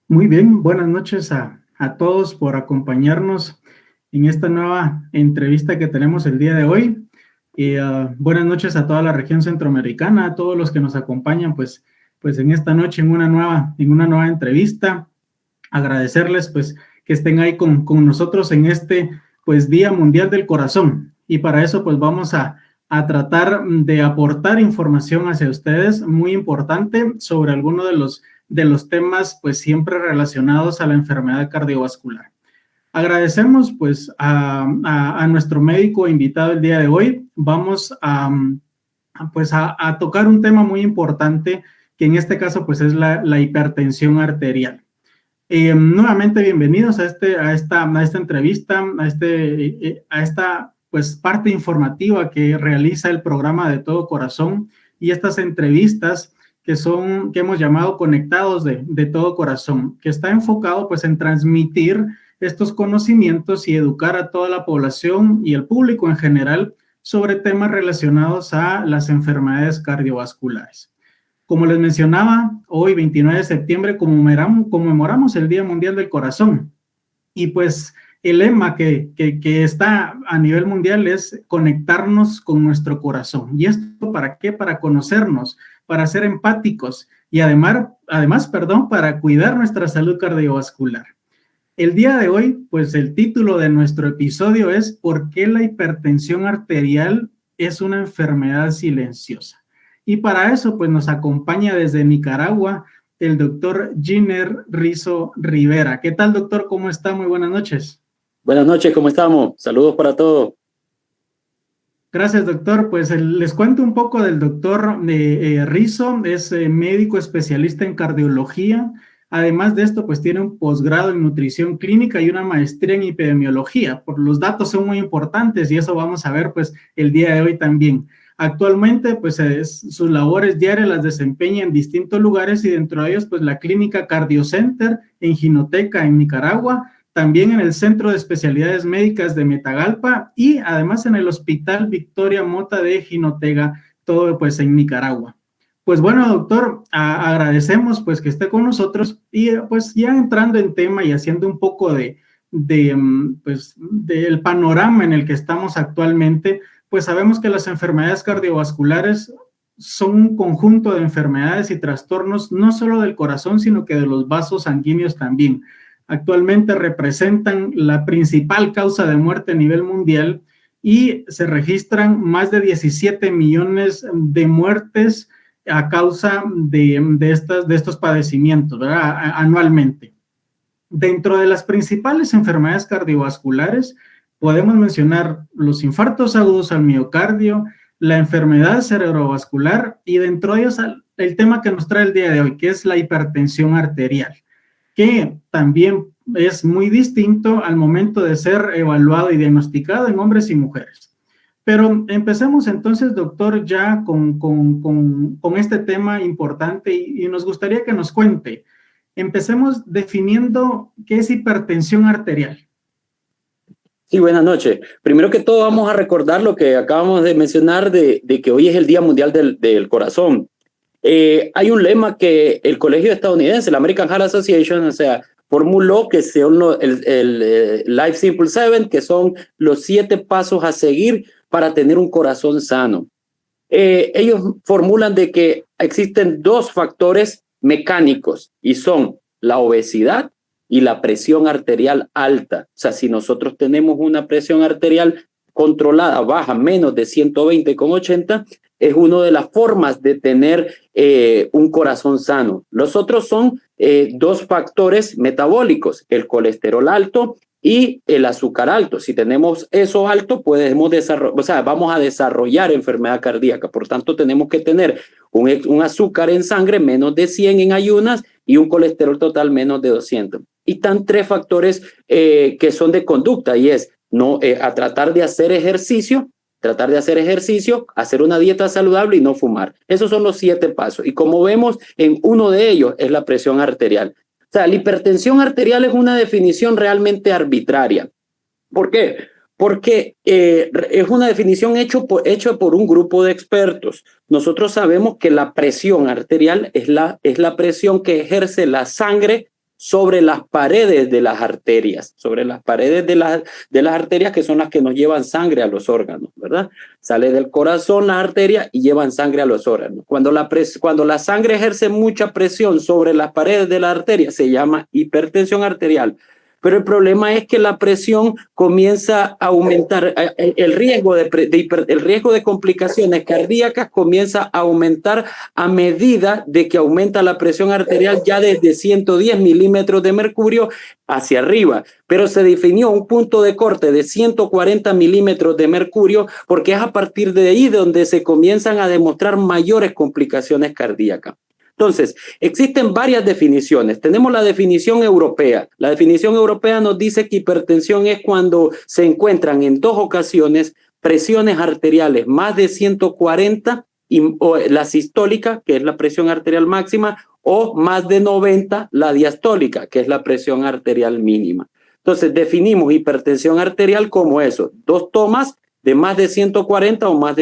Muy bien, buenas noches a todos por acompañarnos en esta nueva entrevista que tenemos el día de hoy. Y buenas noches a toda la región centroamericana, a todos los que nos acompañan pues en esta noche en una nueva entrevista. Agradecerles pues que estén ahí con nosotros en este pues Día Mundial del Corazón. Y para eso pues vamos a tratar de aportar información hacia ustedes muy importante sobre alguno de los temas pues siempre relacionados a la enfermedad cardiovascular. Agradecemos pues a nuestro médico invitado el día de hoy. Vamos a tocar un tema muy importante que en este caso pues es la hipertensión arterial. Nuevamente bienvenidos a esta entrevista, a esta pues parte informativa que realiza el programa de Todo Corazón y estas entrevistas que hemos llamado Conectados de Todo Corazón, que está enfocado pues en transmitir estos conocimientos y educar a toda la población y el público en general sobre temas relacionados a las enfermedades cardiovasculares. Como les mencionaba, hoy 29 de septiembre conmemoramos el Día Mundial del Corazón y pues el lema que está a nivel mundial es conectarnos con nuestro corazón. ¿Y esto para qué? Para conocernos, para ser empáticos y además, para cuidar nuestra salud cardiovascular. El día de hoy, pues el título de nuestro episodio es ¿Por qué la hipertensión arterial es una enfermedad silenciosa? Y para eso, pues nos acompaña desde Nicaragua el doctor Giner Rizo Rivera. ¿Qué tal, doctor? ¿Cómo está? Muy buenas noches. Buenas noches, ¿cómo estamos? Saludos para todos. Gracias, doctor. Pues les cuento un poco del doctor Rizo. Es médico especialista en cardiología. Además de esto, pues tiene un posgrado en nutrición clínica y una maestría en epidemiología. Los datos son muy importantes y eso vamos a ver pues el día de hoy también. Actualmente, pues sus labores diarias las desempeña en distintos lugares y dentro de ellos, pues la clínica Cardiocenter en Jinoteca, en Nicaragua, también en el Centro de Especialidades Médicas de Metagalpa y además en el Hospital Victoria Mota de Jinotega, todo pues en Nicaragua. Pues bueno, doctor, agradecemos pues que esté con nosotros y pues ya entrando en tema y haciendo un poco del panorama en el que estamos actualmente, pues sabemos que las enfermedades cardiovasculares son un conjunto de enfermedades y trastornos no solo del corazón, sino que de los vasos sanguíneos también. Actualmente representan la principal causa de muerte a nivel mundial y se registran más de 17 millones de muertes a causa de estos padecimientos, ¿verdad? Anualmente. Dentro de las principales enfermedades cardiovasculares, podemos mencionar los infartos agudos al miocardio, la enfermedad cerebrovascular y dentro de ellos el tema que nos trae el día de hoy, que es la hipertensión arterial, que también es muy distinto al momento de ser evaluado y diagnosticado en hombres y mujeres. Pero empecemos entonces, doctor, ya con este tema importante y nos gustaría que nos cuente. Empecemos definiendo qué es hipertensión arterial. Sí, buenas noches. Primero que todo vamos a recordar lo que acabamos de mencionar de que hoy es el Día Mundial del Corazón. Hay un lema que el colegio estadounidense, la American Heart Association, formuló que son el Life Simple 7, que son los 7 pasos a seguir para tener un corazón sano. Ellos formulan de que existen 2 factores mecánicos y son la obesidad y la presión arterial alta. O sea, si nosotros tenemos una presión arterial controlada, baja, menos de 120/80, es una de las formas de tener un corazón sano. Los otros son 2 factores metabólicos, el colesterol alto y el azúcar alto. Si tenemos eso alto, vamos a desarrollar enfermedad cardíaca. Por tanto, tenemos que tener un azúcar en sangre menos de 100 en ayunas y un colesterol total menos de 200. Y están 3 factores que son de conducta y es tratar de hacer ejercicio, hacer una dieta saludable y no fumar. Esos son los 7 pasos. Y como vemos, en uno de ellos es la presión arterial. O sea, la hipertensión arterial es una definición realmente arbitraria. ¿Por qué? Porque es una definición hecha por un grupo de expertos. Nosotros sabemos que la presión arterial es la presión que ejerce la sangre sobre las paredes de las arterias, sobre las paredes de las arterias, que son las que nos llevan sangre a los órganos, ¿verdad? Sale del corazón las arterias y llevan sangre a los órganos. Cuando la sangre ejerce mucha presión sobre las paredes de la arteria, se llama hipertensión arterial. Pero el problema es que la presión comienza a aumentar, el riesgo de complicaciones cardíacas comienza a aumentar a medida de que aumenta la presión arterial, ya desde 110 milímetros de mercurio hacia arriba. Pero se definió un punto de corte de 140 milímetros de mercurio porque es a partir de ahí donde se comienzan a demostrar mayores complicaciones cardíacas. Entonces, existen varias definiciones. Tenemos la definición europea. La definición europea nos dice que hipertensión es cuando se encuentran en 2 ocasiones presiones arteriales más de 140 o la sistólica, que es la presión arterial máxima, o más de 90 la diastólica, que es la presión arterial mínima. Entonces, definimos hipertensión arterial como eso, 2 tomas de más de 140 o más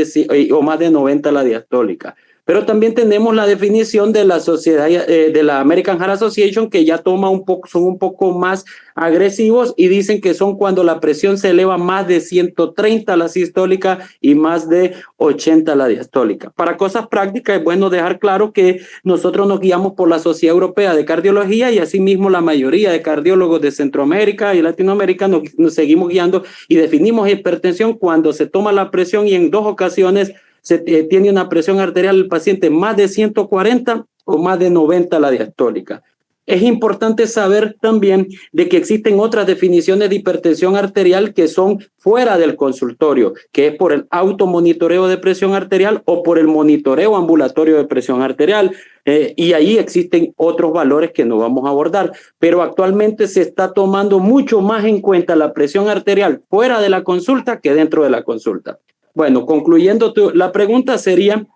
de 90 la diastólica. Pero también tenemos la definición de la sociedad, de la American Heart Association, que ya son un poco más agresivos y dicen que son cuando la presión se eleva más de 130 la sistólica y más de 80 la diastólica. Para cosas prácticas es bueno dejar claro que nosotros nos guiamos por la Sociedad Europea de Cardiología y asimismo la mayoría de cardiólogos de Centroamérica y Latinoamérica nos seguimos guiando y definimos hipertensión cuando se toma la presión y en 2 ocasiones se tiene una presión arterial del paciente más de 140 o más de 90 la diastólica. Es importante saber también de que existen otras definiciones de hipertensión arterial que son fuera del consultorio, que es por el automonitoreo de presión arterial o por el monitoreo ambulatorio de presión arterial. Y ahí existen otros valores que no vamos a abordar, pero actualmente se está tomando mucho más en cuenta la presión arterial fuera de la consulta que dentro de la consulta. Bueno, concluyendo, la pregunta sería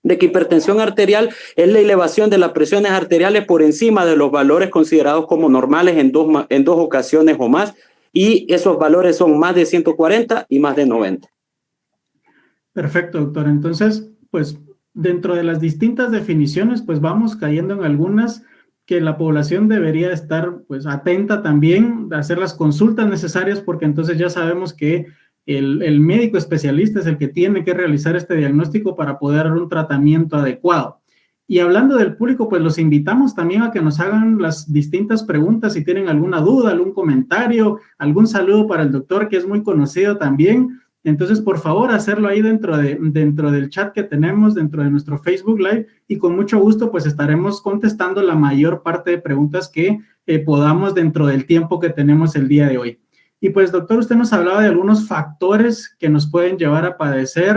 de que hipertensión arterial es la elevación de las presiones arteriales por encima de los valores considerados como normales en dos ocasiones o más, y esos valores son más de 140 y más de 90. Perfecto, doctor. Entonces, pues dentro de las distintas definiciones, pues vamos cayendo en algunas que la población debería estar pues atenta también, de hacer las consultas necesarias, porque entonces ya sabemos que el médico especialista es el que tiene que realizar este diagnóstico para poder dar un tratamiento adecuado. Y hablando del público, pues los invitamos también a que nos hagan las distintas preguntas si tienen alguna duda, algún comentario, algún saludo para el doctor, que es muy conocido también. Entonces, por favor, hacerlo ahí dentro del chat que tenemos, dentro de nuestro Facebook Live, y con mucho gusto, pues estaremos contestando la mayor parte de preguntas que podamos dentro del tiempo que tenemos el día de hoy. Y pues, doctor, usted nos hablaba de algunos factores que nos pueden llevar a padecer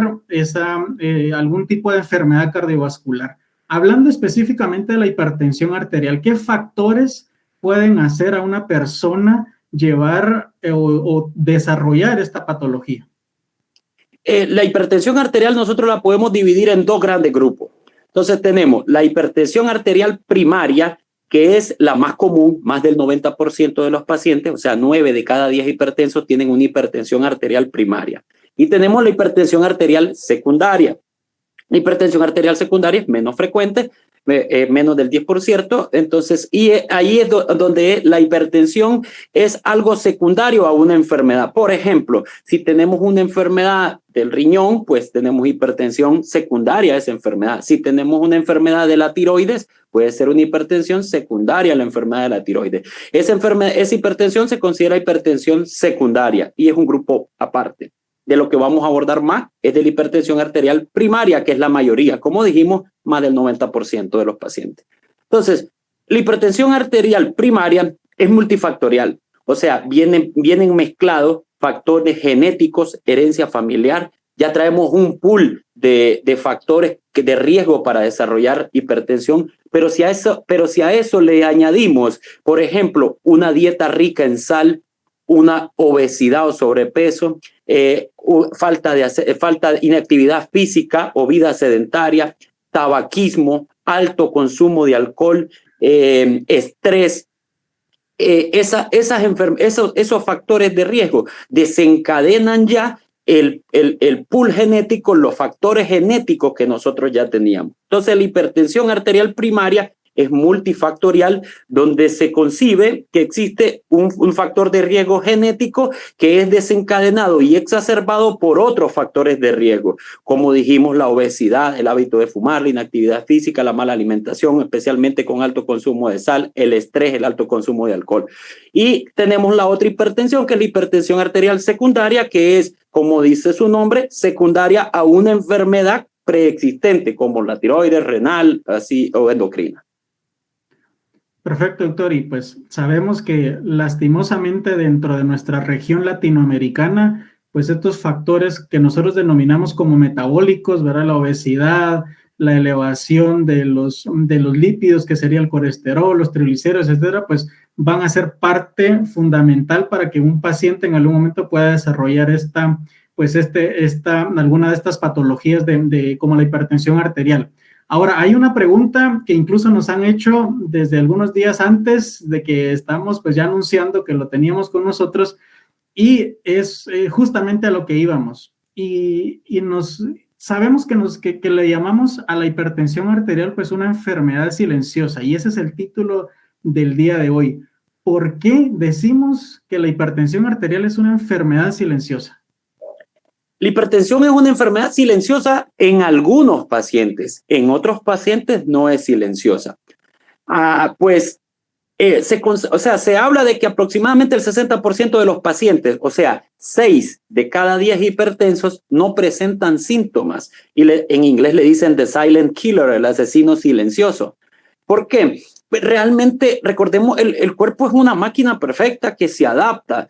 algún tipo de enfermedad cardiovascular. Hablando específicamente de la hipertensión arterial, ¿qué factores pueden hacer a una persona llevar o desarrollar esta patología? La hipertensión arterial nosotros la podemos dividir en 2 grandes grupos. Entonces tenemos la hipertensión arterial primaria, que es la más común, más del 90% de los pacientes, o sea, 9 de cada 10 hipertensos tienen una hipertensión arterial primaria. Y tenemos la hipertensión arterial secundaria. La hipertensión arterial secundaria es menos frecuente, menos del 10%, entonces, y ahí es donde la hipertensión es algo secundario a una enfermedad. Por ejemplo, si tenemos una enfermedad del riñón, pues tenemos hipertensión secundaria a esa enfermedad. Si tenemos una enfermedad de la tiroides, puede ser una hipertensión secundaria a la enfermedad de la tiroides. Esa hipertensión se considera hipertensión secundaria y es un grupo aparte. De lo que vamos a abordar más es de la hipertensión arterial primaria, que es la mayoría, como dijimos, más del 90% de los pacientes. Entonces, la hipertensión arterial primaria es multifactorial, o sea, vienen mezclados factores genéticos, herencia familiar. Ya traemos un pool de factores de riesgo para desarrollar hipertensión, pero si a eso le añadimos, por ejemplo, una dieta rica en sal, una obesidad o sobrepeso, falta de inactividad física o vida sedentaria, tabaquismo, alto consumo de alcohol, estrés, esos factores de riesgo desencadenan ya el pool genético, los factores genéticos que nosotros ya teníamos. Entonces, la hipertensión arterial primaria es multifactorial, donde se concibe que existe un factor de riesgo genético que es desencadenado y exacerbado por otros factores de riesgo, como dijimos, la obesidad, el hábito de fumar, la inactividad física, la mala alimentación, especialmente con alto consumo de sal, el estrés, el alto consumo de alcohol. Y tenemos la otra hipertensión, que es la hipertensión arterial secundaria, que es, como dice su nombre, secundaria a una enfermedad preexistente, como la tiroides, renal, así, o endocrina. Perfecto, doctor. Y pues sabemos que lastimosamente dentro de nuestra región latinoamericana, pues estos factores que nosotros denominamos como metabólicos, ¿verdad? La obesidad, la elevación de los lípidos, que sería el colesterol, los triglicéridos, etcétera, pues van a ser parte fundamental para que un paciente en algún momento pueda desarrollar alguna de estas patologías como la hipertensión arterial. Ahora, hay una pregunta que incluso nos han hecho desde algunos días antes de que estamos pues ya anunciando que lo teníamos con nosotros, y es justamente a lo que íbamos. Sabemos que le llamamos a la hipertensión arterial pues una enfermedad silenciosa, y ese es el título del día de hoy. ¿Por qué decimos que la hipertensión arterial es una enfermedad silenciosa? La hipertensión es una enfermedad silenciosa en algunos pacientes, en otros pacientes no es silenciosa. Se habla de que aproximadamente el 60% de los pacientes, o sea, 6 de cada 10 hipertensos, no presentan síntomas. Y en inglés le dicen the silent killer, el asesino silencioso. ¿Por qué? Realmente, recordemos, el cuerpo es una máquina perfecta que se adapta.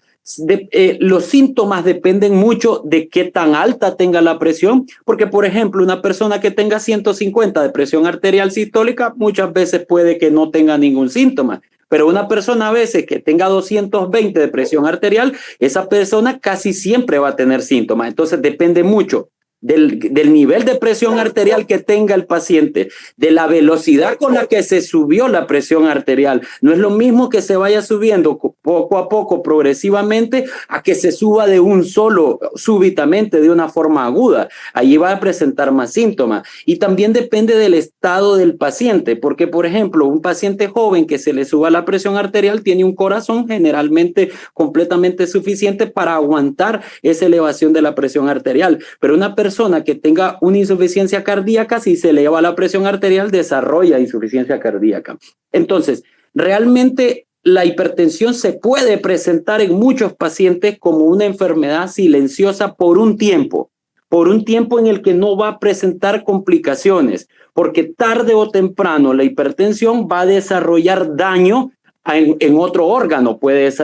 Los síntomas dependen mucho de qué tan alta tenga la presión, porque, por ejemplo, una persona que tenga 150 de presión arterial sistólica muchas veces puede que no tenga ningún síntoma, pero una persona a veces que tenga 220 de presión arterial, esa persona casi siempre va a tener síntomas. Entonces depende mucho del nivel de presión arterial que tenga el paciente, de la velocidad con la que se subió la presión arterial. No es lo mismo que se vaya subiendo poco a poco, progresivamente, a que se suba de un solo, súbitamente, de una forma aguda. Allí va a presentar más síntomas. Y también depende del estado del paciente, porque, por ejemplo, un paciente joven que se le suba la presión arterial tiene un corazón generalmente completamente suficiente para aguantar esa elevación de la presión arterial. Pero una persona que tenga una insuficiencia cardíaca, si se eleva la presión arterial, desarrolla insuficiencia cardíaca. Entonces, realmente la hipertensión se puede presentar en muchos pacientes como una enfermedad silenciosa por un tiempo en el que no va a presentar complicaciones, porque tarde o temprano la hipertensión va a desarrollar daño en otro órgano.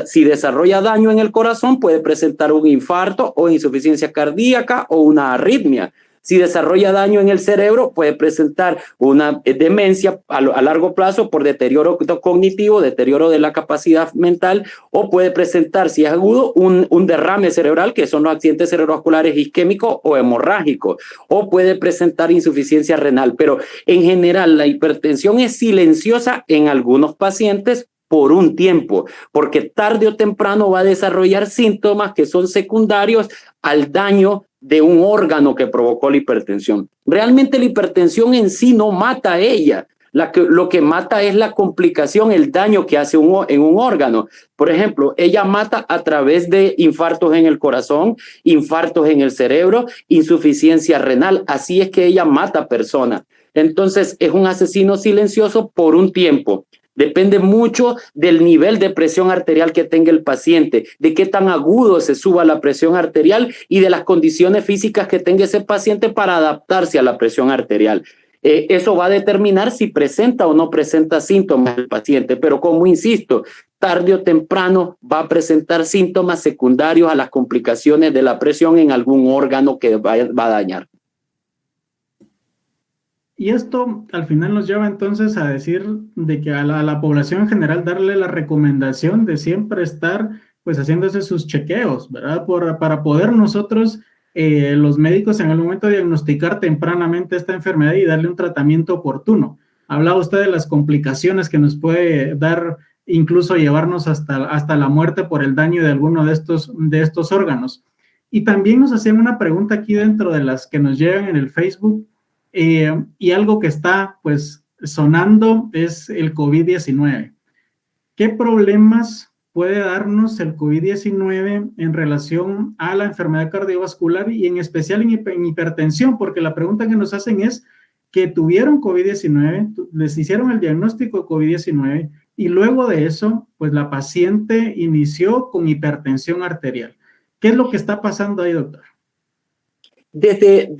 Si desarrolla daño en el corazón, puede presentar un infarto o insuficiencia cardíaca o una arritmia. Si desarrolla daño en el cerebro, puede presentar una demencia a largo plazo por deterioro cognitivo, deterioro de la capacidad mental, o puede presentar, si es agudo, un derrame cerebral, que son los accidentes cerebrovasculares isquémicos o hemorrágicos, o puede presentar insuficiencia renal. Pero en general, la hipertensión es silenciosa en algunos pacientes por un tiempo, porque tarde o temprano va a desarrollar síntomas que son secundarios al daño de un órgano que provocó la hipertensión. Realmente la hipertensión en sí no mata a ella. Lo que mata es la complicación, el daño que hace en un órgano. Por ejemplo, ella mata a través de infartos en el corazón, infartos en el cerebro, insuficiencia renal. Así es que ella mata personas. Entonces, es un asesino silencioso por un tiempo. Depende mucho del nivel de presión arterial que tenga el paciente, de qué tan agudo se suba la presión arterial y de las condiciones físicas que tenga ese paciente para adaptarse a la presión arterial. Eso va a determinar si presenta o no presenta síntomas el paciente, pero como insisto, tarde o temprano va a presentar síntomas secundarios a las complicaciones de la presión en algún órgano que va a dañar. Y esto al final nos lleva entonces a decir de que a la población en general darle la recomendación de siempre estar pues haciéndose sus chequeos, ¿verdad? Para poder nosotros, los médicos en algún momento diagnosticar tempranamente esta enfermedad y darle un tratamiento oportuno. Hablaba usted de las complicaciones que nos puede dar, incluso llevarnos hasta la muerte por el daño de alguno de estos órganos. Y también nos hacían una pregunta aquí dentro de las que nos llegan en el Facebook, y algo que está pues sonando es el COVID-19. ¿Qué problemas puede darnos el COVID-19 en relación a la enfermedad cardiovascular y en especial en hipertensión? Porque la pregunta que nos hacen es que tuvieron COVID-19, les hicieron el diagnóstico de COVID-19 y luego de eso, pues la paciente inició con hipertensión arterial. ¿Qué es lo que está pasando ahí, doctor? Desde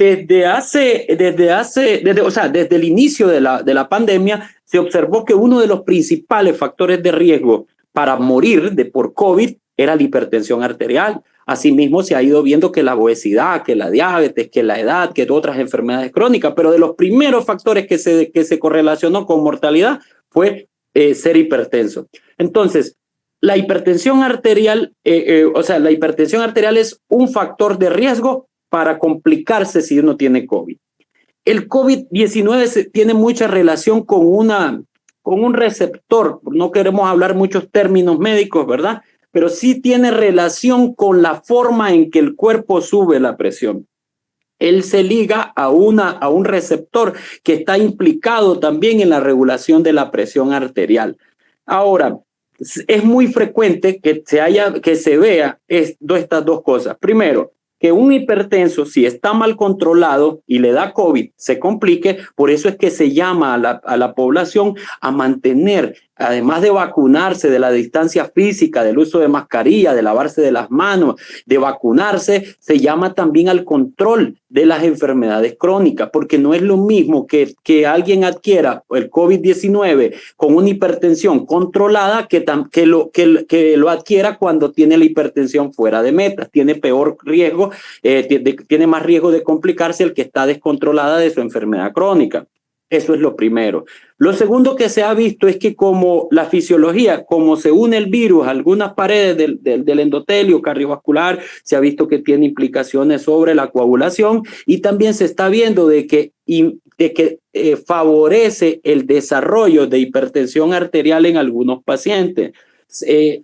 el inicio de la pandemia, se observó que uno de los principales factores de riesgo para morir por COVID era la hipertensión arterial. Asimismo, se ha ido viendo que la obesidad, que la diabetes, que la edad, que otras enfermedades crónicas, pero de los primeros factores que se correlacionó con mortalidad fue ser hipertenso. Entonces, la hipertensión arterial, la hipertensión arterial es un factor de riesgo para complicarse si uno tiene COVID. El COVID-19 tiene mucha relación con un receptor. No queremos hablar muchos términos médicos, ¿verdad? Pero sí tiene relación con la forma en que el cuerpo sube la presión. Él se liga a un receptor que está implicado también en la regulación de la presión arterial. Ahora, es muy frecuente que se vea estas dos cosas. Primero, que un hipertenso, si está mal controlado y le da COVID, se complique. Por eso es que se llama a la población a mantener, además de vacunarse, de la distancia física, del uso de mascarilla, de lavarse de las manos, de vacunarse, se llama también al control de las enfermedades crónicas, porque no es lo mismo que alguien adquiera el COVID-19 con una hipertensión controlada que lo adquiera cuando tiene la hipertensión fuera de metas. Tiene peor riesgo, tiene más riesgo de complicarse el que está descontrolada de su enfermedad crónica. Eso es lo primero. Lo segundo que se ha visto es que como la fisiología, como se une el virus a algunas paredes del endotelio cardiovascular, se ha visto que tiene implicaciones sobre la coagulación y también se está viendo de que favorece el desarrollo de hipertensión arterial en algunos pacientes.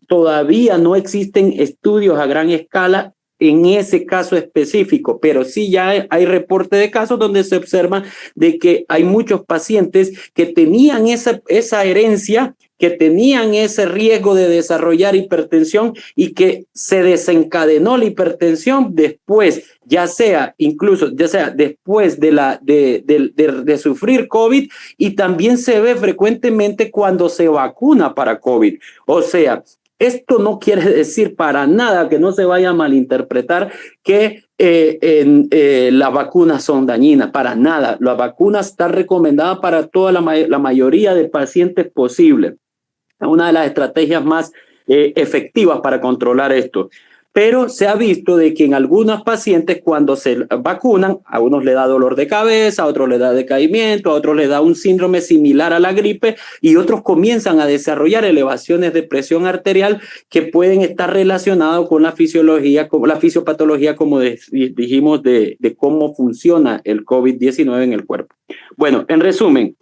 Todavía no existen estudios a gran escala en ese caso específico, pero sí ya hay reporte de casos donde se observa de que hay muchos pacientes que tenían esa herencia, que tenían ese riesgo de desarrollar hipertensión y que se desencadenó la hipertensión después, ya sea después de sufrir COVID, y también se ve frecuentemente cuando se vacuna para COVID. O sea, esto no quiere decir para nada, que no se vaya a malinterpretar, que las vacunas son dañinas, para nada. La vacuna está recomendada para toda la mayoría de pacientes posible. Es una de las estrategias más efectivas para controlar esto. Pero se ha visto de que en algunos pacientes cuando se vacunan, a unos le da dolor de cabeza, a otros le da decaimiento, a otros le da un síndrome similar a la gripe y otros comienzan a desarrollar elevaciones de presión arterial que pueden estar relacionadas con la fisiología, con la fisiopatología, como dijimos, de cómo funciona el COVID-19 en el cuerpo. Bueno, en resumen,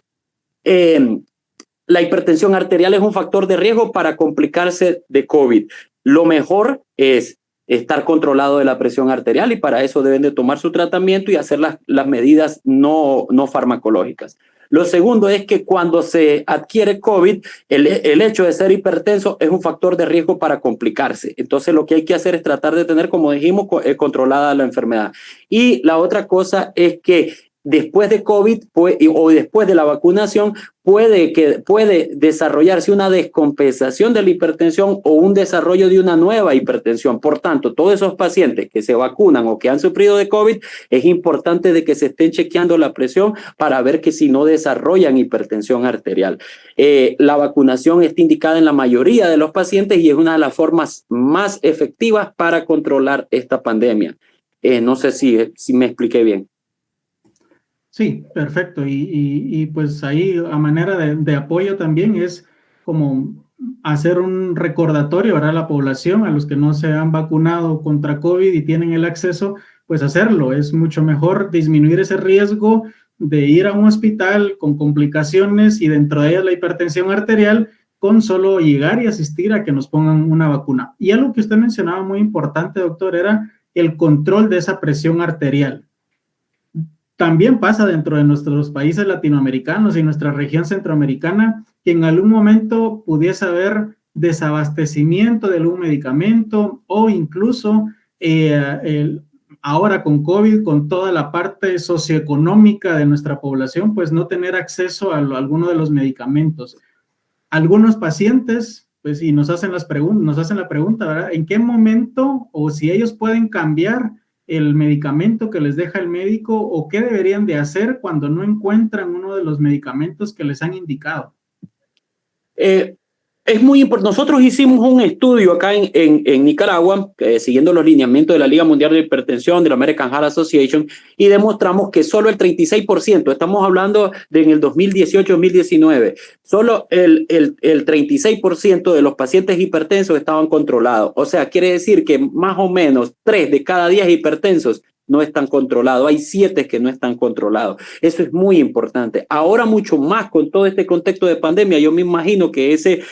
la hipertensión arterial es un factor de riesgo para complicarse de COVID. Lo mejor es estar controlado de la presión arterial y para eso deben de tomar su tratamiento y hacer las medidas no farmacológicas. Lo segundo es que cuando se adquiere COVID, el hecho de ser hipertenso es un factor de riesgo para complicarse. Entonces lo que hay que hacer es tratar de tener, como dijimos, controlada la enfermedad. Y la otra cosa es que después de COVID o después de la vacunación puede desarrollarse una descompensación de la hipertensión o un desarrollo de una nueva hipertensión. Por tanto, todos esos pacientes que se vacunan o que han sufrido de COVID, es importante de que se estén chequeando la presión para ver que si no desarrollan hipertensión arterial. La vacunación está indicada en la mayoría de los pacientes y es una de las formas más efectivas para controlar esta pandemia. No sé si me expliqué bien. Sí, perfecto. Y pues ahí a manera de apoyo también es como hacer un recordatorio, ¿verdad?, a la población, a los que no se han vacunado contra COVID y tienen el acceso, pues hacerlo. Es mucho mejor disminuir ese riesgo de ir a un hospital con complicaciones y dentro de ellas la hipertensión arterial con solo llegar y asistir a que nos pongan una vacuna. Y algo que usted mencionaba muy importante, doctor, era el control de esa presión arterial. también pasa dentro de nuestros países latinoamericanos y nuestra región centroamericana, que en algún momento pudiese haber desabastecimiento de algún medicamento o incluso ahora con COVID, con toda la parte socioeconómica de nuestra población, pues no tener acceso a alguno de los medicamentos. Algunos pacientes, pues, y nos hacen la pregunta, ¿verdad? ¿En qué momento o si ellos pueden cambiar el medicamento que les deja el médico o qué deberían de hacer cuando no encuentran uno de los medicamentos que les han indicado? Es muy importante. Nosotros hicimos un estudio acá en Nicaragua, siguiendo los lineamientos de la Liga Mundial de Hipertensión, de la American Heart Association, y demostramos que solo el 36%, estamos hablando de en el 2018-2019, solo el 36% de los pacientes hipertensos estaban controlados. O sea, quiere decir que más o menos 3 de cada 10 hipertensos no están controlados, hay 7 que no están controlados. Eso es muy importante. Ahora mucho más con todo este contexto de pandemia, yo me imagino que ese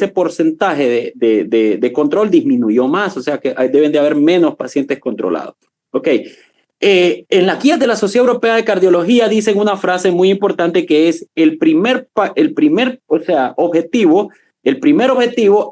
porcentaje de control disminuyó más, o sea que deben de haber menos pacientes controlados. Ok. En las guías de la Sociedad Europea de Cardiología dicen una frase muy importante que es el primer objetivo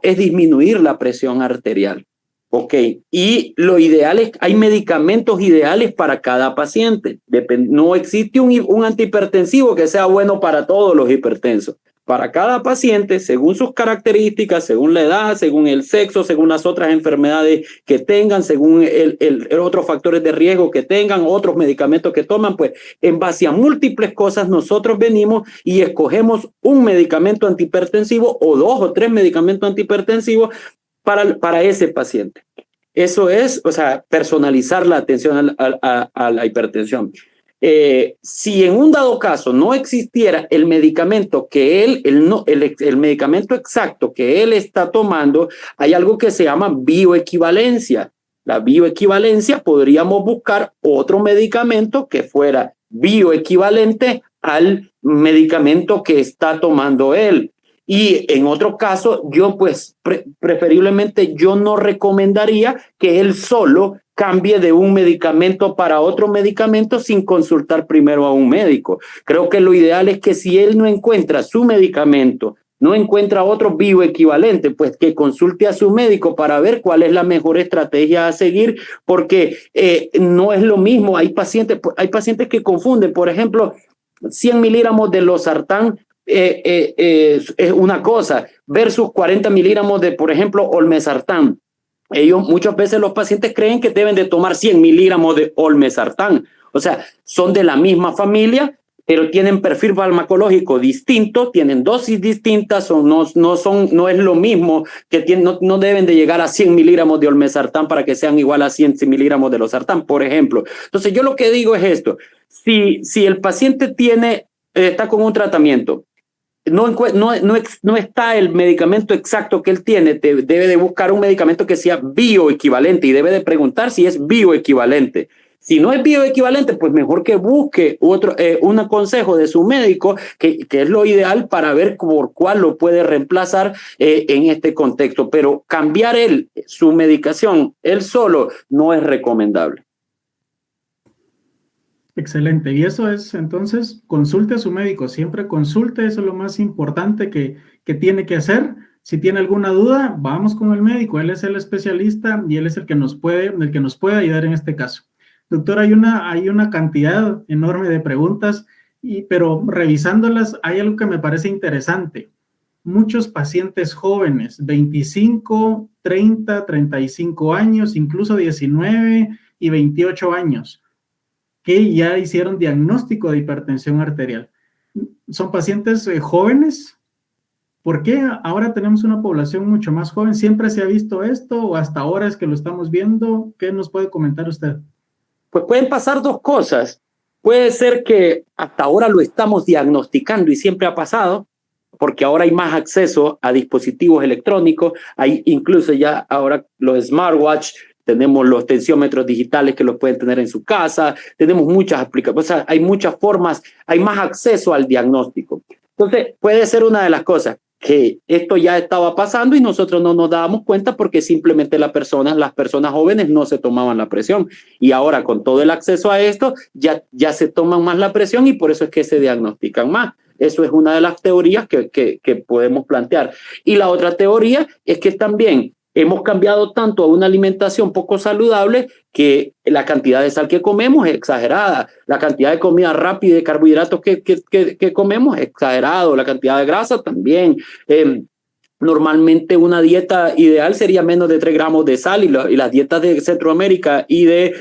es disminuir la presión arterial. Ok, y lo ideal es, hay medicamentos ideales para cada paciente. No existe un antihipertensivo que sea bueno para todos los hipertensos. Para cada paciente, según sus características, según la edad, según el sexo, según las otras enfermedades que tengan, según otros factores de riesgo que tengan, otros medicamentos que toman, pues en base a múltiples cosas nosotros venimos y escogemos un medicamento antihipertensivo o 2 o 3 medicamentos antihipertensivos para ese paciente. Eso es, o sea, personalizar la atención a la hipertensión. Si en un dado caso no existiera el medicamento el medicamento exacto que él está tomando, hay algo que se llama bioequivalencia. La bioequivalencia, podríamos buscar otro medicamento que fuera bioequivalente al medicamento que está tomando él. Y en otro caso, yo pues preferiblemente yo no recomendaría que él solo cambie de un medicamento para otro medicamento sin consultar primero a un médico. Creo que lo ideal es que si él no encuentra su medicamento, no encuentra otro bioequivalente, pues que consulte a su médico para ver cuál es la mejor estrategia a seguir, porque no es lo mismo. Hay pacientes que confunden, por ejemplo, 100 miligramos de losartán es una cosa versus 40 miligramos de, por ejemplo, olmesartán. Muchas veces los pacientes creen que deben de tomar 100 miligramos de olmesartán. O sea, son de la misma familia, pero tienen perfil farmacológico distinto, tienen dosis distintas, no es lo mismo, no deben de llegar a 100 miligramos de olmesartán para que sean igual a 100 miligramos de losartán, por ejemplo. Entonces, yo lo que digo es esto: si el paciente está con un tratamiento, no está el medicamento exacto que él tiene, debe de buscar un medicamento que sea bioequivalente y debe de preguntar si es bioequivalente. Si no es bioequivalente, pues mejor que busque un consejo de su médico, que es lo ideal para ver por cuál lo puede reemplazar en este contexto. Pero cambiar su medicación él solo no es recomendable. Excelente. Y eso es, entonces, consulte a su médico. Siempre consulte, eso es lo más importante que tiene que hacer. Si tiene alguna duda, vamos con el médico. Él es el especialista y él es el que nos puede ayudar en este caso. Doctor, hay una cantidad enorme de preguntas, pero revisándolas hay algo que me parece interesante. Muchos pacientes jóvenes, 25, 30, 35 años, incluso 19 y 28 años, que ya hicieron diagnóstico de hipertensión arterial. Son pacientes jóvenes. ¿Por qué ahora tenemos una población mucho más joven? ¿Siempre se ha visto esto o hasta ahora es que lo estamos viendo? ¿Qué nos puede comentar usted? Pues pueden pasar dos cosas. Puede ser que hasta ahora lo estamos diagnosticando y siempre ha pasado, porque ahora hay más acceso a dispositivos electrónicos, hay incluso ya ahora los smartwatch, tenemos los tensiómetros digitales que los pueden tener en su casa, tenemos muchas aplicaciones, o sea, hay muchas formas, hay más acceso al diagnóstico. Entonces, puede ser una de las cosas. que esto ya estaba pasando y nosotros no nos dábamos cuenta porque simplemente las personas jóvenes no se tomaban la presión. Y ahora con todo el acceso a esto, ya se toman más la presión y por eso es que se diagnostican más. Eso es una de las teorías que podemos plantear. Y la otra teoría es que también hemos cambiado tanto a una alimentación poco saludable que la cantidad de sal que comemos es exagerada, la cantidad de comida rápida y de carbohidratos que comemos es exagerado, la cantidad de grasa también. Normalmente una dieta ideal sería menos de 3 gramos de sal y las dietas de Centroamérica y de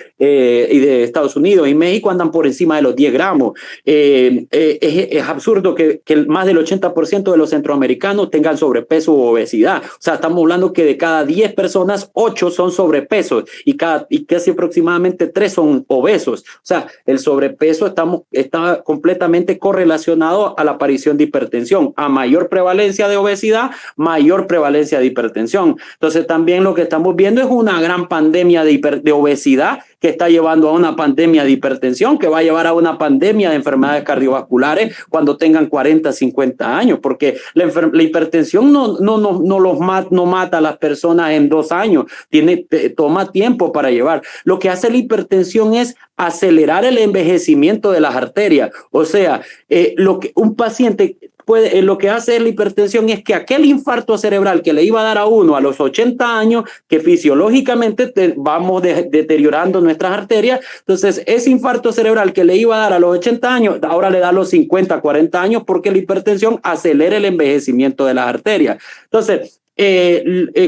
Estados Unidos y México andan por encima de los 10 gramos. Es absurdo que más del 80% de los centroamericanos tengan sobrepeso u obesidad. O sea, estamos hablando que de cada 10 personas, 8 son sobrepesos y casi aproximadamente 3 son obesos. O sea, el sobrepeso está completamente correlacionado a la aparición de hipertensión. A mayor prevalencia de obesidad, mayor prevalencia de hipertensión. Entonces también lo que estamos viendo es una gran pandemia de obesidad que está llevando a una pandemia de hipertensión, que va a llevar a una pandemia de enfermedades cardiovasculares cuando tengan 40, 50 años, porque la hipertensión no mata a las personas en 2 años, toma tiempo para llevar. Lo que hace la hipertensión es acelerar el envejecimiento de las arterias. O sea, un paciente lo que hace la hipertensión es que aquel infarto cerebral que le iba a dar a uno a los 80 años, que fisiológicamente vamos deteriorando nuestras arterias, entonces ese infarto cerebral que le iba a dar a los 80 años, ahora le da a los 50, 40 años porque la hipertensión acelera el envejecimiento de las arterias. Entonces,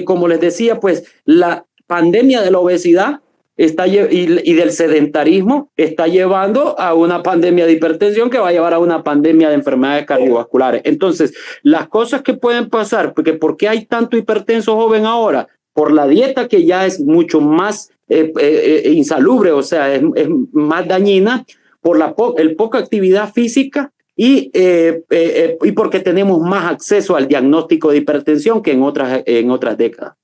como les decía, pues la pandemia de la obesidad y del sedentarismo está llevando a una pandemia de hipertensión que va a llevar a una pandemia de enfermedades cardiovasculares. Entonces, las cosas que pueden pasar, porque ¿por qué hay tanto hipertenso joven ahora? Por la dieta que ya es mucho más insalubre, o sea, es más dañina, por el poca actividad física y porque tenemos más acceso al diagnóstico de hipertensión que en otras décadas.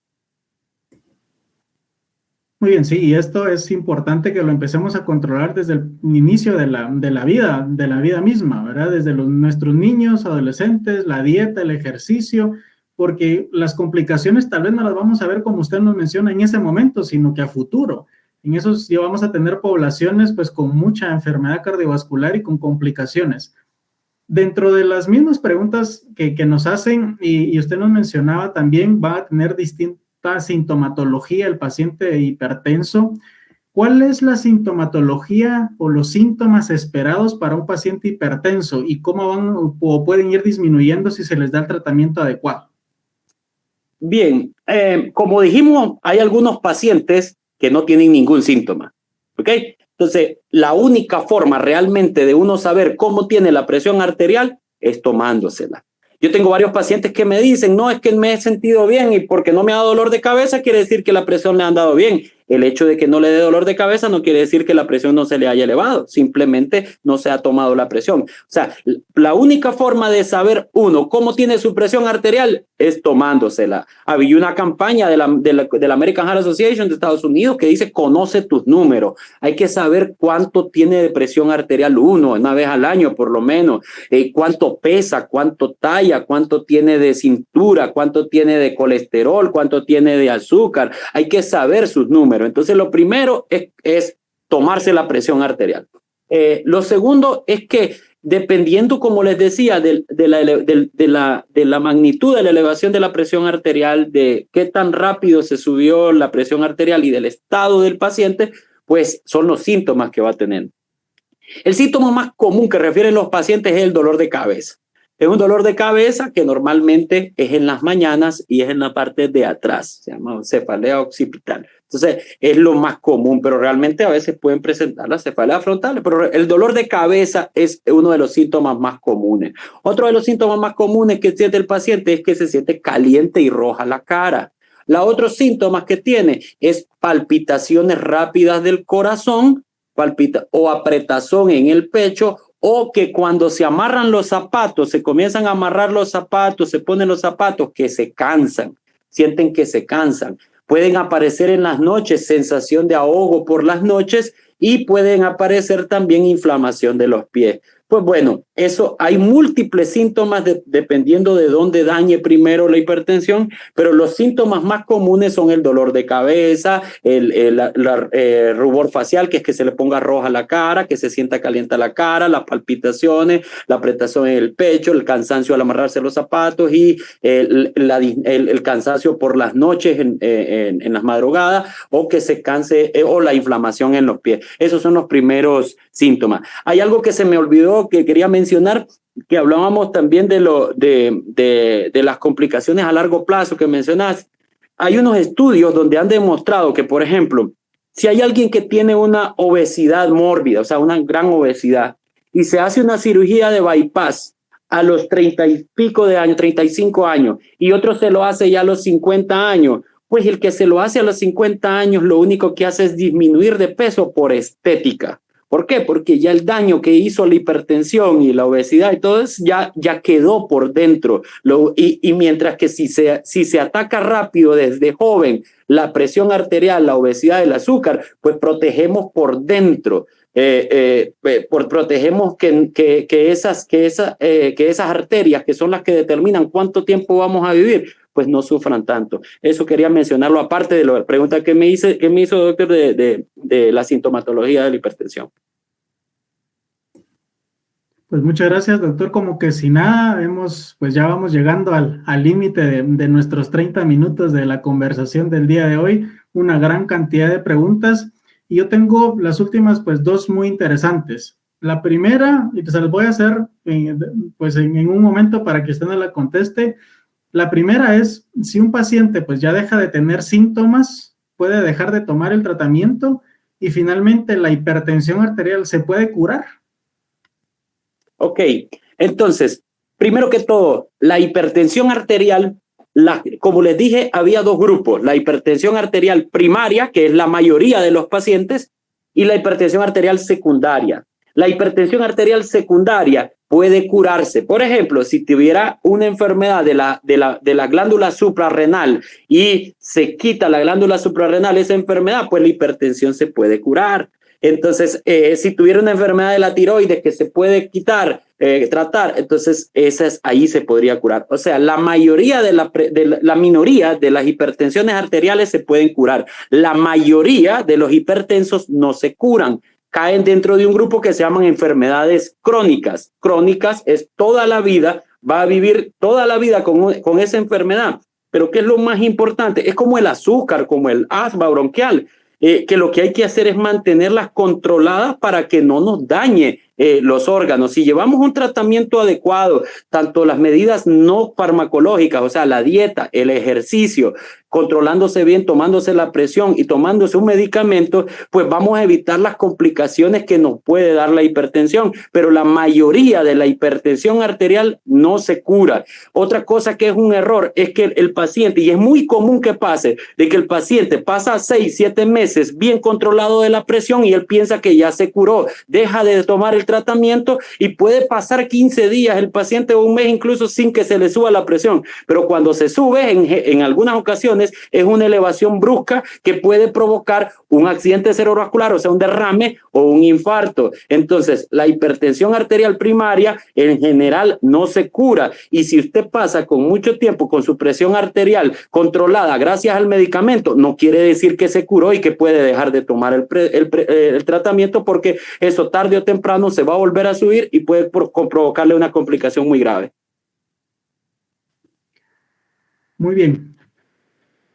Muy bien, sí, y esto es importante que lo empecemos a controlar desde el inicio de la vida misma, ¿verdad? Desde nuestros niños, adolescentes, la dieta, el ejercicio, porque las complicaciones tal vez no las vamos a ver como usted nos menciona en ese momento, sino que a futuro. En esos ya vamos a tener poblaciones pues con mucha enfermedad cardiovascular y con complicaciones. Dentro de las mismas preguntas que nos hacen, y usted nos mencionaba también, va a tener distintas sintomatología el paciente hipertenso. ¿Cuál es la sintomatología o los síntomas esperados para un paciente hipertenso y cómo van o pueden ir disminuyendo si se les da el tratamiento adecuado? Bien, como dijimos, hay algunos pacientes que no tienen ningún síntoma, ¿ok? Entonces, la única forma realmente de uno saber cómo tiene la presión arterial es tomándosela. Yo tengo varios pacientes que me dicen, no, es que me he sentido bien y porque no me ha dado dolor de cabeza quiere decir que la presión le ha andado bien. El hecho de que no le dé dolor de cabeza no quiere decir que la presión no se le haya elevado, simplemente no se ha tomado la presión. O sea, la única forma de saber uno cómo tiene su presión arterial es tomándosela. Había una campaña de la American Heart Association de Estados Unidos que dice, conoce tus números. Hay que saber cuánto tiene de presión arterial uno, una vez al año por lo menos, cuánto pesa, cuánto talla, cuánto tiene de cintura, cuánto tiene de colesterol, cuánto tiene de azúcar. Hay que saber sus números. Entonces, lo primero es tomarse la presión arterial. Lo segundo es que dependiendo, como les decía, de la magnitud de la elevación de la presión arterial, de qué tan rápido se subió la presión arterial y del estado del paciente, pues son los síntomas que va a tener. El síntoma más común que refieren los pacientes es el dolor de cabeza. Es un dolor de cabeza que normalmente es en las mañanas y es en la parte de atrás, se llama cefalea occipital. Entonces, es lo más común, pero realmente a veces pueden presentar la cefalea frontal, pero el dolor de cabeza es uno de los síntomas más comunes. Otro de los síntomas más comunes que siente el paciente es que se siente caliente y roja la cara. Los otros síntomas que tiene es palpitaciones rápidas del corazón, o apretazón en el pecho, o que cuando se amarran los zapatos, se comienzan a amarrar los zapatos, se ponen los zapatos, que se cansan, sienten que se cansan. Pueden aparecer en las noches sensación de ahogo por las noches y pueden aparecer también inflamación de los pies. Pues bueno, eso hay múltiples síntomas dependiendo de dónde dañe primero la hipertensión, pero los síntomas más comunes son el dolor de cabeza, el rubor facial, que es que se le ponga roja la cara, que se sienta caliente la cara, las palpitaciones, la apretación en el pecho, el cansancio al amarrarse los zapatos y el cansancio por las noches en las madrugadas, o que se canse o la inflamación en los pies. Esos son los primeros síntomas. Hay algo que se me olvidó que quería mencionar, que hablábamos también de las complicaciones a largo plazo que mencionaste. Hay unos estudios donde han demostrado que, por ejemplo, si hay alguien que tiene una obesidad mórbida, o sea, una gran obesidad, y se hace una cirugía de bypass a los 30 y pico de años, 35 años, y otro se lo hace ya a los 50 años, pues el que se lo hace a los 50 años lo único que hace es disminuir de peso por estética. ¿Por qué? Porque ya el daño que hizo la hipertensión y la obesidad y todo eso ya quedó por dentro. Y mientras que si se ataca rápido desde joven la presión arterial, la obesidad, el azúcar, pues protegemos por dentro. Protegemos que esas arterias, que son las que determinan cuánto tiempo vamos a vivir, pues no sufran tanto. Eso quería mencionarlo, aparte de la pregunta que me hizo doctor de la sintomatología de la hipertensión. Pues muchas gracias, doctor. Como que si nada, pues ya vamos llegando al límite de nuestros 30 minutos de la conversación del día de hoy. Una gran cantidad de preguntas. Y yo tengo las últimas, pues, dos muy interesantes. La primera, y se las voy a hacer pues en un momento para que usted no la conteste. La primera es, si un paciente pues ya deja de tener síntomas, puede dejar de tomar el tratamiento, y finalmente la hipertensión arterial se puede curar. Ok, entonces, primero que todo, la hipertensión arterial, como les dije, había dos grupos: la hipertensión arterial primaria, que es la mayoría de los pacientes, y la hipertensión arterial secundaria. La hipertensión arterial secundaria puede curarse. Por ejemplo, si tuviera una enfermedad de la glándula suprarrenal y se quita la glándula suprarrenal, esa enfermedad, pues la hipertensión se puede curar. Entonces, si tuviera una enfermedad de la tiroides que se puede quitar, tratar, entonces ahí se podría curar. O sea, la mayoría la minoría de las hipertensiones arteriales se pueden curar. La mayoría de los hipertensos no se curan. Caen dentro de un grupo que se llaman enfermedades crónicas. Crónicas es toda la vida, va a vivir toda la vida con esa enfermedad. Pero ¿qué es lo más importante? Es como el azúcar, como el asma bronquial, que lo que hay que hacer es mantenerlas controladas para que no nos dañe los órganos. Si llevamos un tratamiento adecuado, tanto las medidas no farmacológicas, o sea, la dieta, el ejercicio, controlándose bien, tomándose la presión y tomándose un medicamento, pues vamos a evitar las complicaciones que nos puede dar la hipertensión. Pero la mayoría de la hipertensión arterial no se cura. Otra cosa que es un error es que el paciente, y es muy común que pase, de que el paciente pasa 6, 7 meses bien controlado de la presión y él piensa que ya se curó, deja de tomar el tratamiento y puede pasar 15 días el paciente o un mes incluso sin que se le suba la presión. Pero cuando se sube, en algunas ocasiones, es una elevación brusca que puede provocar un accidente cerebrovascular, o sea, un derrame o un infarto. Entonces, la hipertensión arterial primaria en general no se cura, y si usted pasa con mucho tiempo con su presión arterial controlada gracias al medicamento, no quiere decir que se curó y que puede dejar de tomar el tratamiento, porque eso tarde o temprano se va a volver a subir y puede provocarle una complicación muy grave. Muy bien.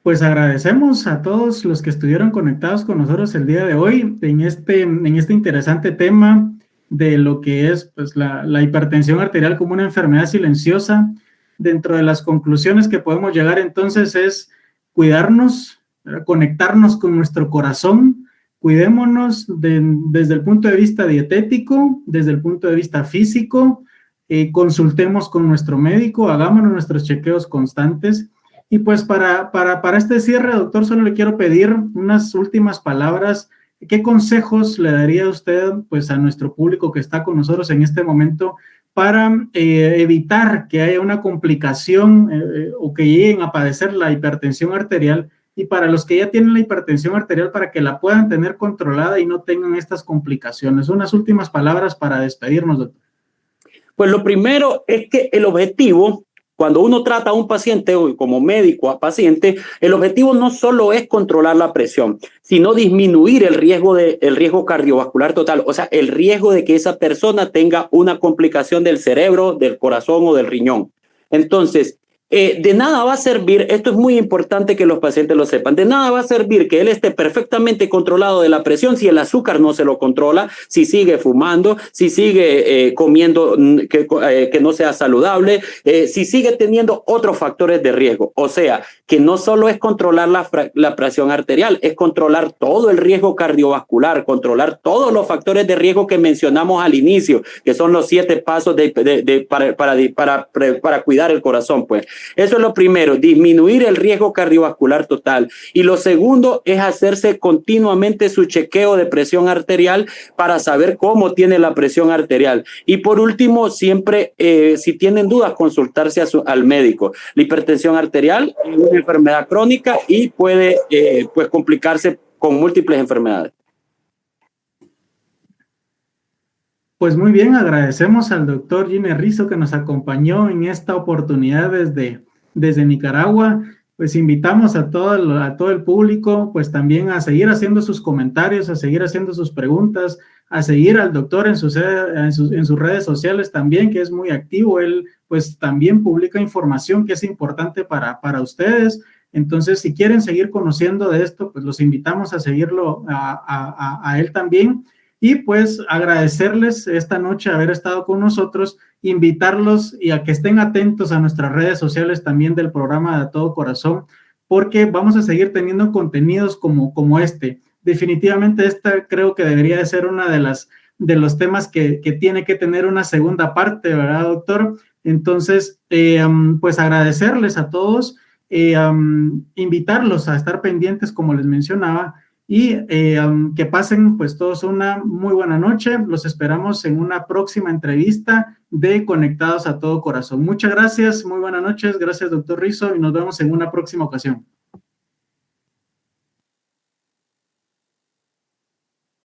Pues agradecemos a todos los que estuvieron conectados con nosotros el día de hoy en este interesante tema de lo que es, pues, la hipertensión arterial como una enfermedad silenciosa. Dentro de las conclusiones que podemos llegar entonces es cuidarnos, conectarnos con nuestro corazón, cuidémonos desde el punto de vista dietético, desde el punto de vista físico, consultemos con nuestro médico, hagámonos nuestros chequeos constantes. Y pues para este cierre, doctor, solo le quiero pedir unas últimas palabras. ¿Qué consejos le daría usted, pues, a nuestro público que está con nosotros en este momento para evitar que haya una complicación o que lleguen a padecer la hipertensión arterial, y para los que ya tienen la hipertensión arterial, para que la puedan tener controlada y no tengan estas complicaciones? Unas últimas palabras para despedirnos, doctor. Pues lo primero es que el objetivo, cuando uno trata a un paciente como médico a paciente, el objetivo no solo es controlar la presión, sino disminuir el riesgo cardiovascular total, o sea, el riesgo de que esa persona tenga una complicación del cerebro, del corazón o del riñón. Entonces, de nada va a servir, esto es muy importante que los pacientes lo sepan, de nada va a servir que él esté perfectamente controlado de la presión si el azúcar no se lo controla, si sigue fumando, si sigue comiendo que no sea saludable, si sigue teniendo otros factores de riesgo. O sea, que no solo es controlar la presión arterial, es controlar todo el riesgo cardiovascular, controlar todos los factores de riesgo que mencionamos al inicio, que son los 7 pasos para cuidar el corazón, pues. Eso es lo primero, disminuir el riesgo cardiovascular total. Y lo segundo es hacerse continuamente su chequeo de presión arterial para saber cómo tiene la presión arterial. Y por último, siempre, si tienen dudas, consultarse al médico. La hipertensión arterial es una enfermedad crónica y puede pues complicarse con múltiples enfermedades. Pues muy bien, agradecemos al doctor Jimmy Rizo que nos acompañó en esta oportunidad desde Nicaragua. Pues invitamos a todo el público, pues también a seguir haciendo sus comentarios, a seguir haciendo sus preguntas, a seguir al doctor en sus redes sociales también, que es muy activo. Él pues también publica información que es importante para ustedes. Entonces, si quieren seguir conociendo de esto, pues los invitamos a seguirlo a él también. Y pues agradecerles esta noche haber estado con nosotros, invitarlos y a que estén atentos a nuestras redes sociales también del programa de A Todo Corazón, porque vamos a seguir teniendo contenidos como este. Definitivamente esta creo que debería de ser una de los temas que tiene que tener una segunda parte, ¿verdad, doctor? Entonces, pues agradecerles a todos, invitarlos a estar pendientes, como les mencionaba, y que pasen pues todos una muy buena noche. Los esperamos en una próxima entrevista de Conectados a Todo Corazón. Muchas gracias, muy buenas noches, gracias doctor Rizo y nos vemos en una próxima ocasión.